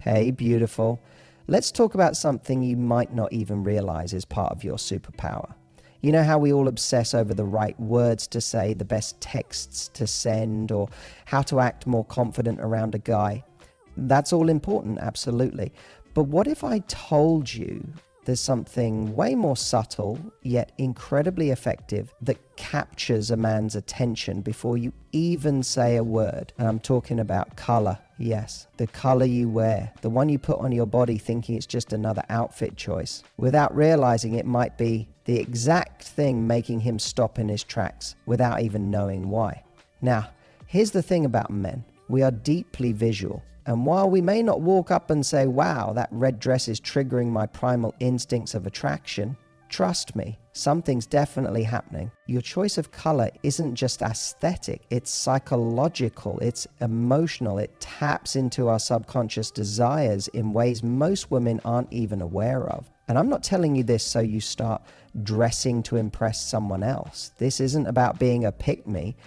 Okay, beautiful. Let's talk about something you might not even realize is part of your superpower. You know how we all obsess over the right words to say, the best texts to send, or how to act more confident around a guy? That's all important, absolutely. But what if I told you there's something way more subtle, yet incredibly effective, that captures a man's attention before you even say a word? And I'm talking about color. Yes, the color you wear, the one you put on your body thinking it's just another outfit choice, without realizing it might be the exact thing making him stop in his tracks without even knowing why. Now, here's the thing about men. We are deeply visual. And while we may not walk up and say, wow, that red dress is triggering my primal instincts of attraction, trust me, something's definitely happening. Your choice of color isn't just aesthetic, it's psychological, it's emotional, it taps into our subconscious desires in ways most women aren't even aware of. And I'm not telling you this so you start dressing to impress someone else. This isn't about being a pick-me.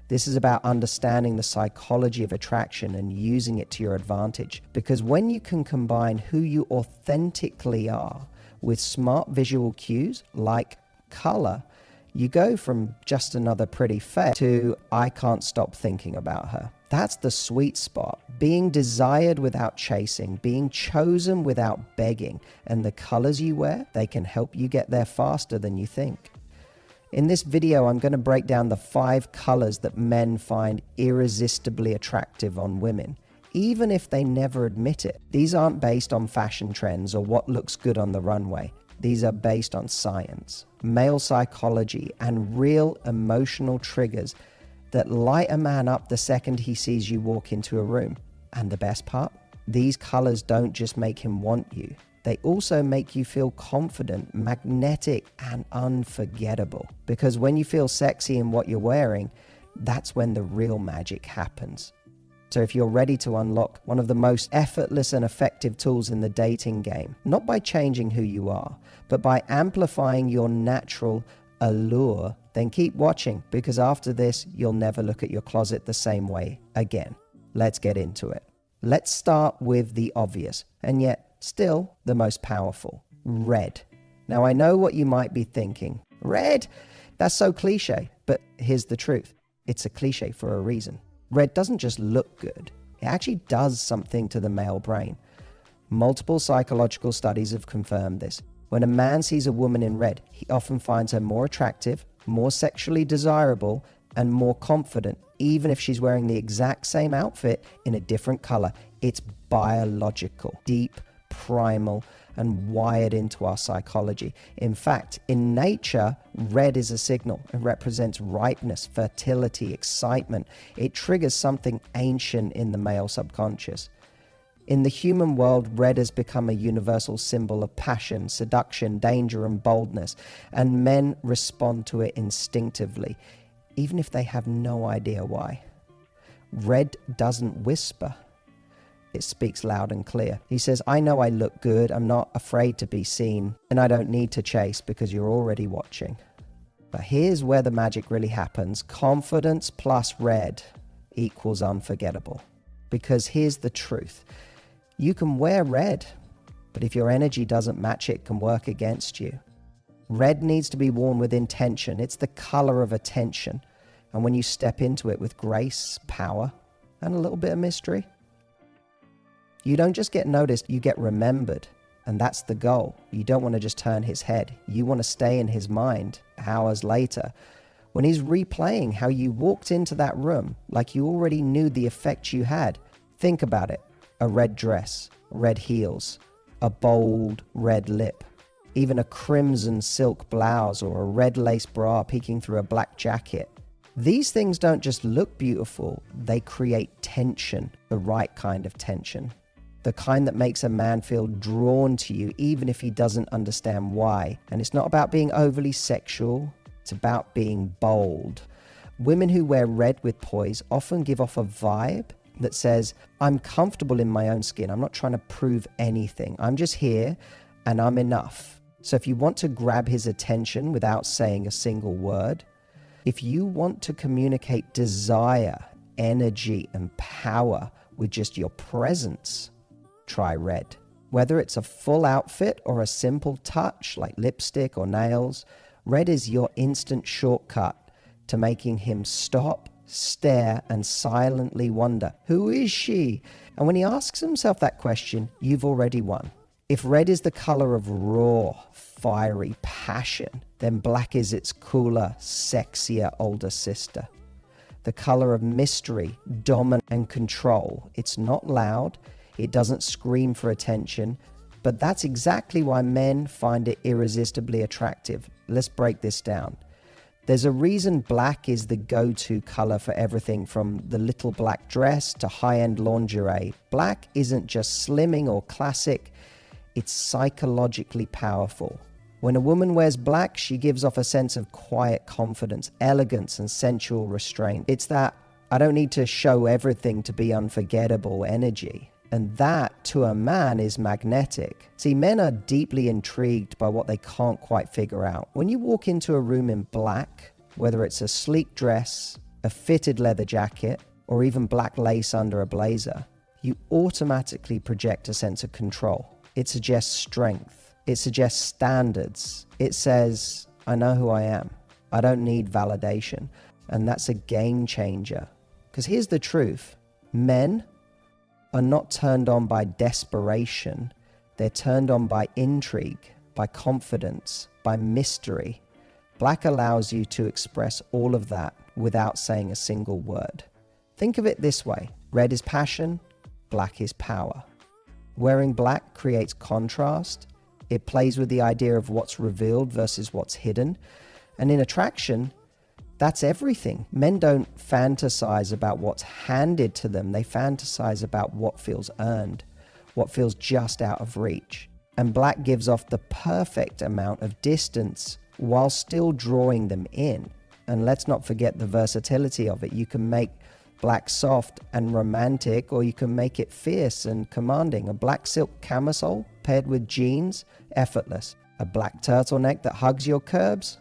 This is about understanding the psychology of attraction and using it to your advantage. Because when you can combine who you authentically are with smart visual cues like color, you go from just another pretty face to I can't stop thinking about her. That's the sweet spot. Being desired without chasing, being chosen without begging. And the colors you wear, they can help you get there faster than you think. In this video, I'm going to break down the 5 colors that men find irresistibly attractive on women, even if they never admit it. These aren't based on fashion trends or what looks good on the runway. These are based on science, male psychology, and real emotional triggers that light a man up the second he sees you walk into a room. And the best part? These colors don't just make him want you. They also make you feel confident, magnetic, and unforgettable. Because when you feel sexy in what you're wearing, that's when the real magic happens. So if you're ready to unlock one of the most effortless and effective tools in the dating game, not by changing who you are, but by amplifying your natural allure, then keep watching, because after this, you'll never look at your closet the same way again. Let's get into it. Let's start with the obvious, and yet still the most powerful: red. Now, I know what you might be thinking. Red? That's so cliche. But here's the truth. It's a cliche for a reason. Red doesn't just look good. It actually does something to the male brain. Multiple psychological studies have confirmed this. When a man sees a woman in red, he often finds her more attractive, more sexually desirable, and more confident, even if she's wearing the exact same outfit in a different color. It's biological, deep, primal, and wired into our psychology. In fact, in nature, red is a signal. It represents ripeness, fertility, excitement. It triggers something ancient in the male subconscious. In the human world, red has become a universal symbol of passion, seduction, danger, and boldness, and men respond to it instinctively, even if they have no idea why. Red doesn't whisper. It speaks loud and clear. He says, I know I look good, I'm not afraid to be seen, and I don't need to chase because you're already watching. But here's where the magic really happens. Confidence plus red equals unforgettable. Because here's the truth. You can wear red, but if your energy doesn't match it, can work against you. Red needs to be worn with intention. It's the color of attention. And when you step into it with grace, power, and a little bit of mystery, you don't just get noticed, you get remembered. And that's the goal. You don't want to just turn his head. You want to stay in his mind hours later when he's replaying how you walked into that room like you already knew the effect you had. Think about it. A red dress, red heels, a bold red lip, even a crimson silk blouse or a red lace bra peeking through a black jacket. These things don't just look beautiful, they create tension, the right kind of tension. The kind that makes a man feel drawn to you even if he doesn't understand why. And it's not about being overly sexual, it's about being bold. Women who wear red with poise often give off a vibe that says, I'm comfortable in my own skin. I'm not trying to prove anything. I'm just here and I'm enough. So if you want to grab his attention without saying a single word, if you want to communicate desire, energy, and power with just your presence, try red. Whether it's a full outfit or a simple touch like lipstick or nails, red is your instant shortcut to making him stop, stare, and silently wonder, who is she? And when he asks himself that question, you've already won. If red is the color of raw, fiery passion, then black is its cooler, sexier older sister. The color of mystery, dominance, and control. It's not loud, it doesn't scream for attention, but that's exactly why men find it irresistibly attractive. Let's break this down. There's a reason black is the go-to color for everything from the little black dress to high-end lingerie. Black isn't just slimming or classic, it's psychologically powerful. When a woman wears black, she gives off a sense of quiet confidence, elegance, and sensual restraint. It's that I don't need to show everything to be unforgettable energy. And that, to a man, is magnetic. See, men are deeply intrigued by what they can't quite figure out. When you walk into a room in black, whether it's a sleek dress, a fitted leather jacket, or even black lace under a blazer, you automatically project a sense of control. It suggests strength. It suggests standards. It says, I know who I am. I don't need validation. And that's a game changer. Because here's the truth. Men are not turned on by desperation. They're turned on by intrigue, by confidence, by mystery. Black allows you to express all of that without saying a single word. Think of it this way. Red is passion, black is power. Wearing black creates contrast. It plays with the idea of what's revealed versus what's hidden. And in attraction, that's everything. Men don't fantasize about what's handed to them. They fantasize about what feels earned, what feels just out of reach. And black gives off the perfect amount of distance while still drawing them in. And let's not forget the versatility of it. You can make black soft and romantic, or you can make it fierce and commanding. A black silk camisole paired with jeans, effortless. A black turtleneck that hugs your curves,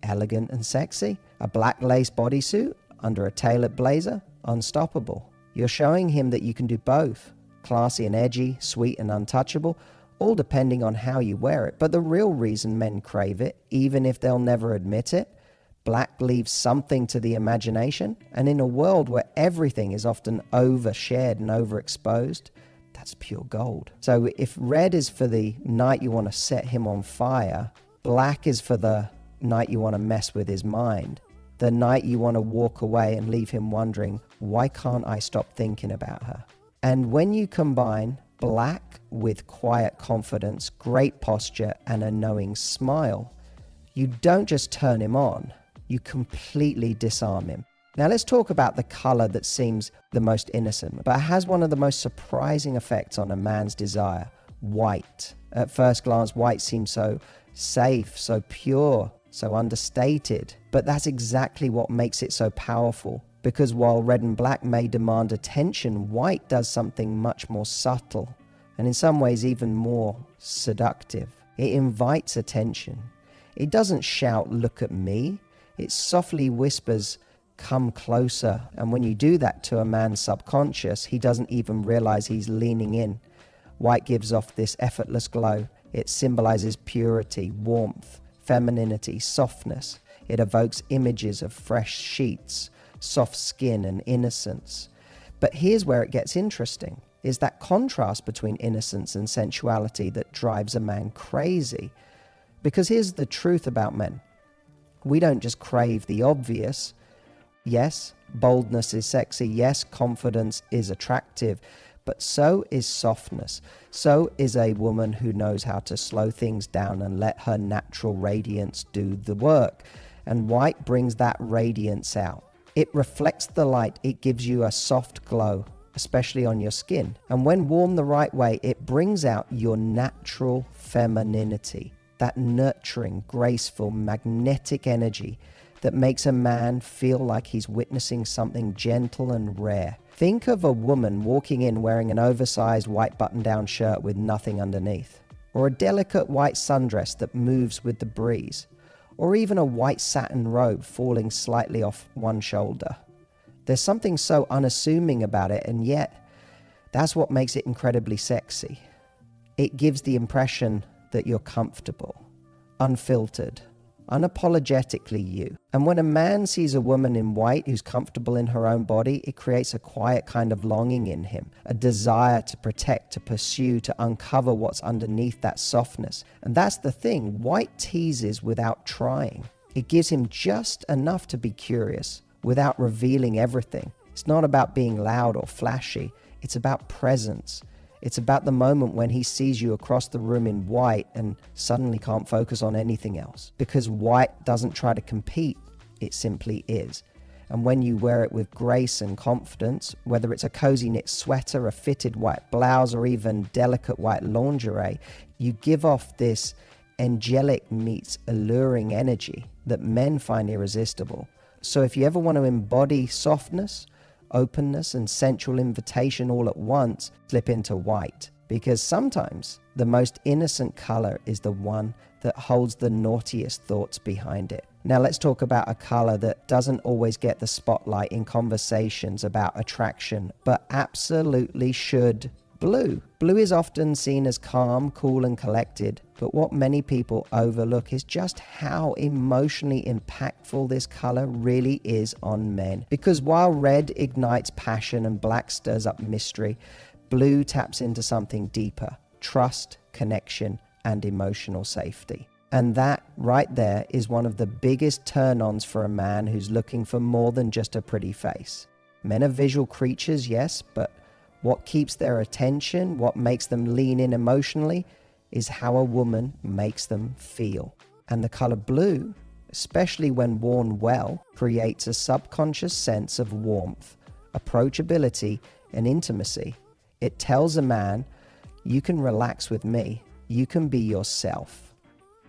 elegant and sexy. A black lace bodysuit under a tailored blazer, unstoppable. You're showing him that you can do both, classy and edgy, sweet and untouchable, all depending on how you wear it. But the real reason men crave it, even if they'll never admit it, black leaves something to the imagination, and in a world where everything is often overshared and overexposed, that's pure gold. So if red is for the night you want to set him on fire, black is for the night you want to mess with his mind, the night you want to walk away and leave him wondering, why can't I stop thinking about her? And when you combine black with quiet confidence, great posture, and a knowing smile, you don't just turn him on, you completely disarm him. Now let's talk about the color that seems the most innocent, but has one of the most surprising effects on a man's desire: white. At first glance, white seems so safe, so pure, so understated. But that's exactly what makes it so powerful. Because while red and black may demand attention, white does something much more subtle, and in some ways even more seductive. It invites attention. It doesn't shout, "Look at me." It softly whispers, "Come closer." And when you do that to a man's subconscious, he doesn't even realize he's leaning in. White gives off this effortless glow. It symbolizes purity, warmth, femininity, softness. It evokes images of fresh sheets, soft skin, and innocence. But here's where it gets interesting, is that contrast between innocence and sensuality that drives a man crazy. Because here's the truth about men. We don't just crave the obvious. Yes, boldness is sexy. Yes, confidence is attractive. But so is softness. So is a woman who knows how to slow things down and let her natural radiance do the work. And white brings that radiance out. It reflects the light. It gives you a soft glow, especially on your skin. And when worn the right way, it brings out your natural femininity, that nurturing, graceful, magnetic energy that makes a man feel like he's witnessing something gentle and rare. Think of a woman walking in wearing an oversized white button-down shirt with nothing underneath, or a delicate white sundress that moves with the breeze, or even a white satin robe falling slightly off one shoulder. There's something so unassuming about it, and yet That's what makes it incredibly sexy. It gives the impression that you're comfortable, unfiltered, unapologetically you. And when a man sees a woman in white who's comfortable in her own body, it creates a quiet kind of longing in him, a desire to protect, to pursue, to uncover what's underneath that softness. And that's the thing, white teases without trying. It gives him just enough to be curious without revealing everything. It's not about being loud or flashy. It's about presence. It's about the moment when he sees you across the room in white and suddenly can't focus on anything else. Because white doesn't try to compete, it simply is. And when you wear it with grace and confidence, whether it's a cozy knit sweater, a fitted white blouse, or even delicate white lingerie, you give off this angelic meets alluring energy that men find irresistible. So if you ever want to embody softness, openness, and sensual invitation all at once, slip into white. Because sometimes the most innocent color is the one that holds the naughtiest thoughts behind it. Now let's talk about a color that doesn't always get the spotlight in conversations about attraction, but absolutely should. Blue. Blue is often seen as calm, cool, and collected, but what many people overlook is just how emotionally impactful this color really is on men. Because while red ignites passion and black stirs up mystery, blue taps into something deeper: trust, connection, and emotional safety. And that right there is one of the biggest turn-ons for a man who's looking for more than just a pretty face. Men are visual creatures, yes, but what keeps their attention, what makes them lean in emotionally, is how a woman makes them feel. And the color blue, especially when worn well, creates a subconscious sense of warmth, approachability, and intimacy. It tells a man, you can relax with me, you can be yourself.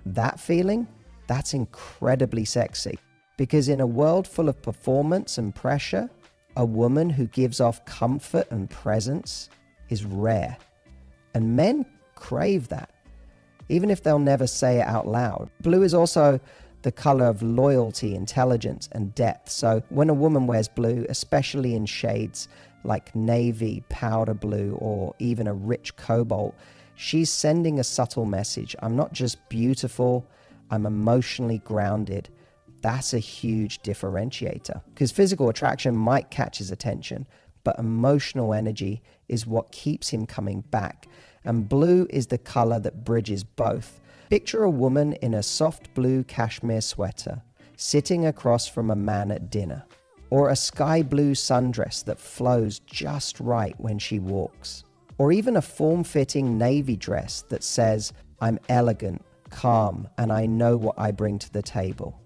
That feeling, that's incredibly sexy. Because in a world full of performance and pressure, a woman who gives off comfort and presence is rare. And men crave that, even if they'll never say it out loud. Blue is also the color of loyalty, intelligence, and depth. So when a woman wears blue, especially in shades like navy, powder blue, or even a rich cobalt, she's sending a subtle message. I'm not just beautiful, I'm emotionally grounded. That's a huge differentiator, because physical attraction might catch his attention, but emotional energy is what keeps him coming back. And blue is the color that bridges both. Picture a woman in a soft blue cashmere sweater, sitting across from a man at dinner, or a sky blue sundress that flows just right when she walks, or even a form-fitting navy dress that says, I'm elegant, calm, and I know what I bring to the table.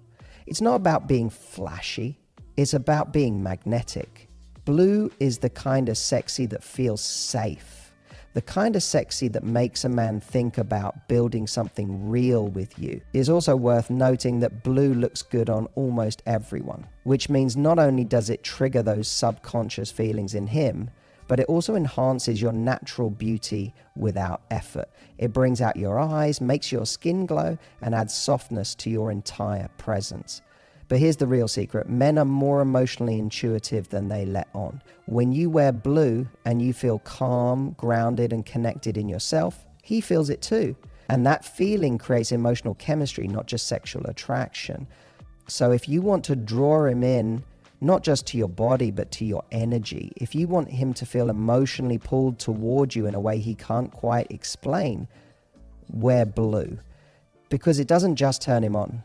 It's not about being flashy, it's about being magnetic. Blue is the kind of sexy that feels safe, the kind of sexy that makes a man think about building something real with you. It is also worth noting that blue looks good on almost everyone, which means not only does it trigger those subconscious feelings in him, but it also enhances your natural beauty without effort. It brings out your eyes, makes your skin glow, and adds softness to your entire presence. But here's the real secret. Men are more emotionally intuitive than they let on. When you wear blue and you feel calm, grounded, and connected in yourself, he feels it too. And that feeling creates emotional chemistry, not just sexual attraction. So if you want to draw him in, not just to your body, but to your energy, if you want him to feel emotionally pulled toward you in a way he can't quite explain, wear blue. Because it doesn't just turn him on,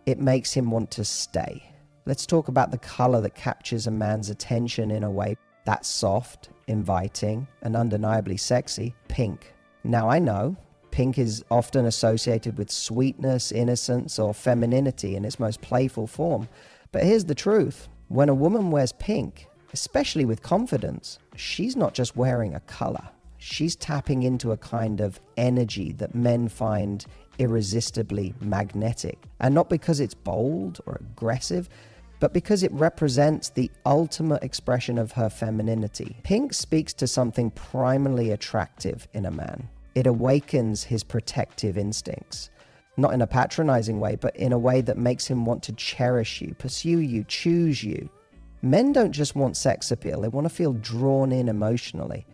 it makes him want to stay. Let's talk about the color that captures a man's attention in a way that's soft, inviting, and undeniably sexy: pink. Now I know, pink is often associated with sweetness, innocence, or femininity in its most playful form. But here's the truth. When a woman wears pink, especially with confidence, she's not just wearing a color. She's tapping into a kind of energy that men find irresistibly magnetic. And not because it's bold or aggressive, but because it represents the ultimate expression of her femininity. Pink speaks to something primally attractive in a man. It awakens his protective instincts. Not in a patronizing way, but in a way that makes him want to cherish you, pursue you, choose you. Men don't just want sex appeal, they want to feel drawn in emotionally.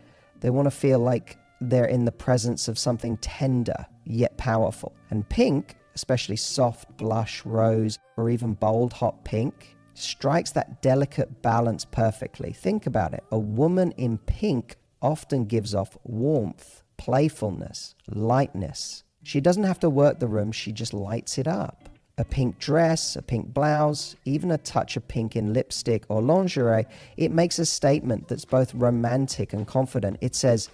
They want to feel like they're in the presence of something tender yet powerful. And pink, especially soft blush, rose, or even bold hot pink, strikes that delicate balance perfectly. Think about it. A woman in pink often gives off warmth, playfulness, lightness. She doesn't have to work the room, she just lights it up. A pink dress, a pink blouse, even a touch of pink in lipstick or lingerie, it makes a statement that's both romantic and confident. It says,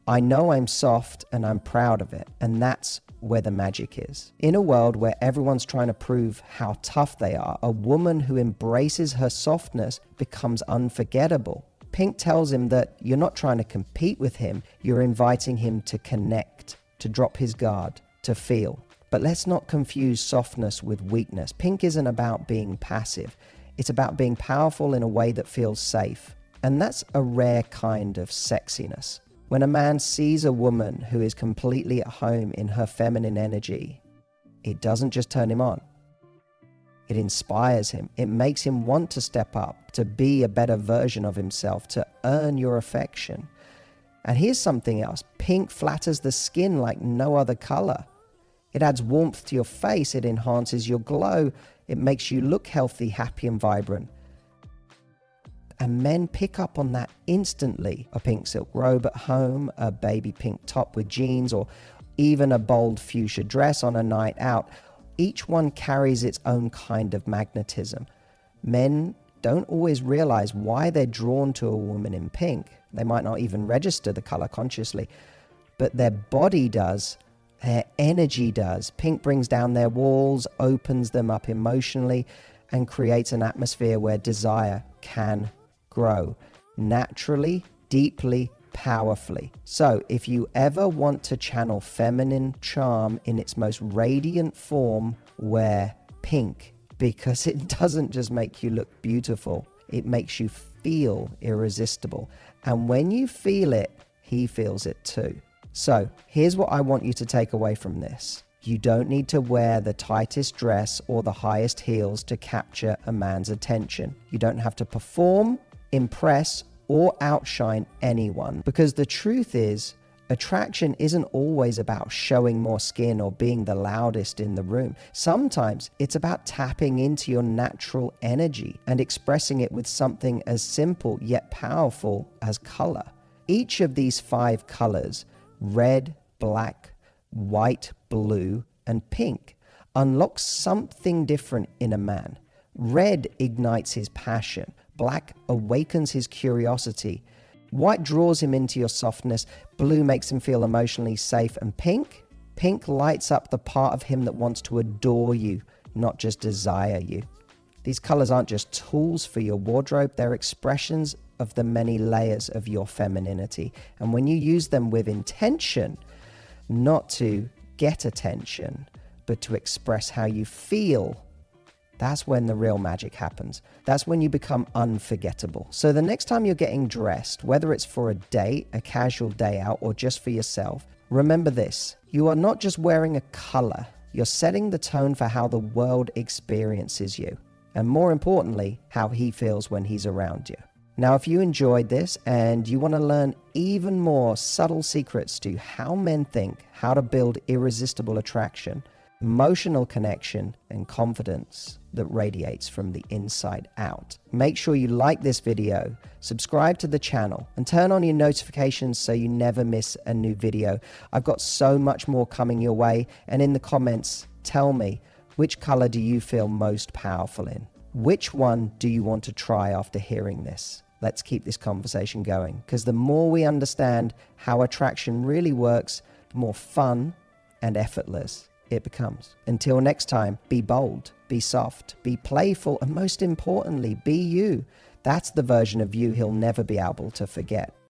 I know I'm soft and I'm proud of it. And that's where the magic is. In a world where everyone's trying to prove how tough they are, a woman who embraces her softness becomes unforgettable. Pink tells him that you're not trying to compete with him, you're inviting him to connect, to drop his guard, to feel. But let's not confuse softness with weakness. Pink isn't about being passive. It's about being powerful in a way that feels safe. And that's a rare kind of sexiness. When a man sees a woman who is completely at home in her feminine energy, it doesn't just turn him on. It inspires him. It makes him want to step up, to be a better version of himself, to earn your affection. And here's something else. Pink flatters the skin like no other color. It adds warmth to your face. It enhances your glow. It makes you look healthy, happy, and vibrant. And men pick up on that instantly. A pink silk robe at home, a baby pink top with jeans, or even a bold fuchsia dress on a night out. Each one carries its own kind of magnetism. Men don't always realize why they're drawn to a woman in pink. They might not even register the color consciously, but their body does, their energy does. Pink brings down their walls, opens them up emotionally, and creates an atmosphere where desire can grow naturally, deeply, powerfully. So if you ever want to channel feminine charm in its most radiant form, wear pink, because it doesn't just make you look beautiful, it makes you feel irresistible. And when you feel it, he feels it too. So here's what I want you to take away from this. You don't need to wear the tightest dress or the highest heels to capture a man's attention. You don't have to perform, impress, or outshine anyone, because the truth is, attraction isn't always about showing more skin or being the loudest in the room. Sometimes it's about tapping into your natural energy and expressing it with something as simple yet powerful as color. Each of these 5 colors, red, black, white, blue, and pink, unlocks something different in a man. Red ignites his passion. Black awakens his curiosity. White draws him into your softness. Blue makes him feel emotionally safe. And pink lights up the part of him that wants to adore you, not just desire you. These colors aren't just tools for your wardrobe. They're expressions of the many layers of your femininity. And when you use them with intention, not to get attention, but to express how you feel, that's when the real magic happens. That's when you become unforgettable. So the next time you're getting dressed, whether it's for a date, a casual day out, or just for yourself, remember this. You are not just wearing a color. You're setting the tone for how the world experiences you. And more importantly, how he feels when he's around you. Now, if you enjoyed this and you want to learn even more subtle secrets to how men think, how to build irresistible attraction, emotional connection, and confidence that radiates from the inside out, make sure you like this video, subscribe to the channel, and turn on your notifications so you never miss a new video. I've got so much more coming your way, and in the comments, tell me, which color do you feel most powerful in? Which one do you want to try after hearing this? Let's keep this conversation going, because the more we understand how attraction really works, the more fun and effortless it becomes. Until next time, be bold, be soft, be playful, and most importantly, be you. That's the version of you he'll never be able to forget.